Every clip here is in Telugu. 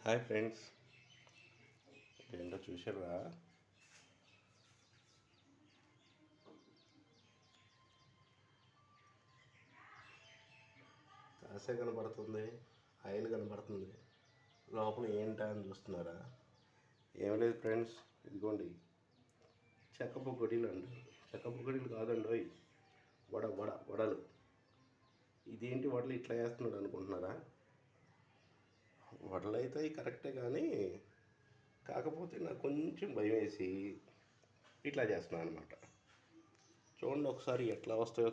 హాయ్ ఫ్రెండ్స్, ఏంటో చూసారా? కాసే కనబడుతుంది, ఆయిల్ కనబడుతుంది. లోపల ఏంటా అని చూస్తున్నారా? ఏం లేదు ఫ్రెండ్స్, ఇదిగోండి చెక్క పొగడీలు అంటారు. చెక్క పొగడీలు కాదండి, వడలు. ఇదేంటి వడలు ఇట్లా వేస్తున్నాడు అనుకుంటున్నారా? వడలు అయితే కరెక్టే, కానీ కాకపోతే నాకు కొంచెం భయం వేసి ఇట్లా చేస్తున్నాను అనమాట. చూడండి ఒకసారి ఎట్లా వస్తాయో.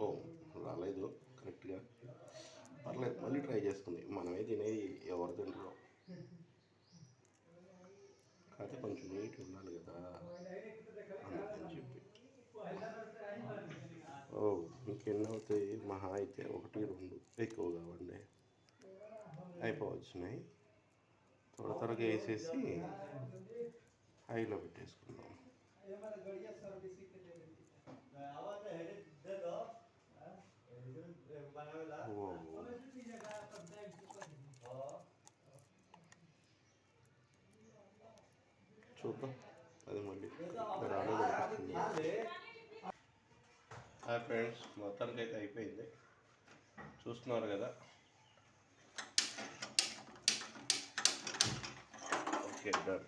ఓ, రాలేదు కరెక్ట్గా. పర్లేదు, మళ్ళీ ట్రై చేసుకుంది. మనమే తినేది ఎవరు తింటారో, కాకపోతే కొంచెం నీట్ ఉండాలి కదా, అందుకని చెప్పి. ఓ, ఇంకెన్ని అవుతాయి? మహా అయితే 1-2 ఎక్కువ కావండి, అయిపోవచ్చున్నాయి. త్వరగా వేసేసి హైలో పెట్టేసుకుందాం. చూద్దాం, అది మళ్ళీ రాలేదు. హాయ్ ఫ్రెండ్స్, మొత్తానికి అయితే అయిపోయింది, చూస్తున్నారు కదా. Okay, done.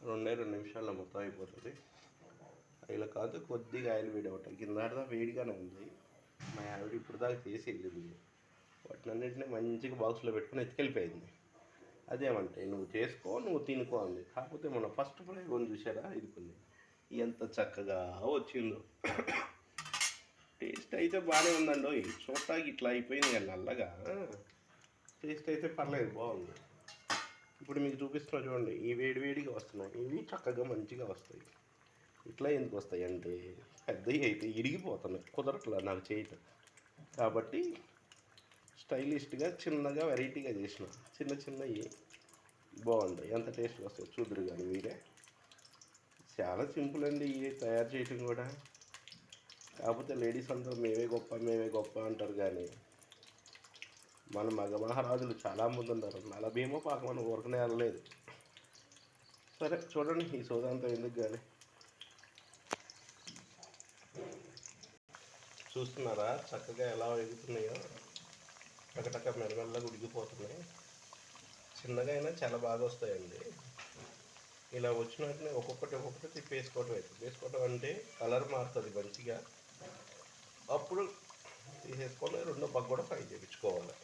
2 నిమిషాల్లో మొత్తం అయిపోతుంది. ఇలా కాదు, కొద్దిగా ఆయిల్ వేడి అవుతాయి. కింద వేడిగానే ఉంది. మా ఆవిడ ఇప్పుడు దాకా చేసి వెళ్ళింది. వాటినన్నింటినీ మంచిగా బాక్స్లో పెట్టుకుని ఎత్తుకెళ్ళిపోయింది. అదేమంటే నువ్వు చేసుకో, నువ్వు తినుకో అంది. కాకపోతే మన ఫస్ట్ ప్రయోగం చూసారా? ఇది కొన్ని ఎంత చక్కగా వచ్చిందో. టేస్ట్ అయితే బాగానే ఉందండి. చూడటానికి ఇట్లా అయిపోయింది కానీ నల్లగా. టేస్ట్ అయితే పర్లేదు, బాగుంది. ఇప్పుడు మీకు చూపిస్తున్నా చూడండి, ఈ వేడిగా వస్తున్నాయి. ఇవి చక్కగా మంచిగా వస్తాయి. ఇట్లా ఎందుకు వస్తాయి అంటే, పెద్దవి అయితే ఇరిగిపోతున్నాయి, కుదరట్లా నాకు చేయటం. కాబట్టి స్టైలిష్గా చిన్నగా వెరైటీగా చేసిన చిన్నవి బాగుంటాయి. ఎంత టేస్ట్గా వస్తాయి చూద్దరు కానీ మీరే. చాలా సింపుల్ అండి ఇవి తయారు చేయటం కూడా. కాకపోతే లేడీస్ అందరూ మేమే గొప్ప అంటారు, కానీ మన మగ మహారాజులు చాలామంది ఉన్నారు. నలభీమో పాకమని ఊరకనే అనలేదు. సరే చూడండి, ఈ సోదంతా ఎందుకు కానీ. చూస్తున్నారా చక్కగా ఎలా ఎగుతున్నాయో? టకటక మెల్లమెల్లగా ఉడికిపోతున్నాయి. చిన్నగా అయినా చాలా బాగా వస్తాయండి. ఇలా వచ్చిన వెంటనే ఒక్కొక్కటి తిప్పేసుకోవటం అంటే కలర్ మారుతుంది మంచిగా. అప్పుడు తీసేసుకొని 2 పక్క కూడా ఫ్రై చేయించుకోవాలి.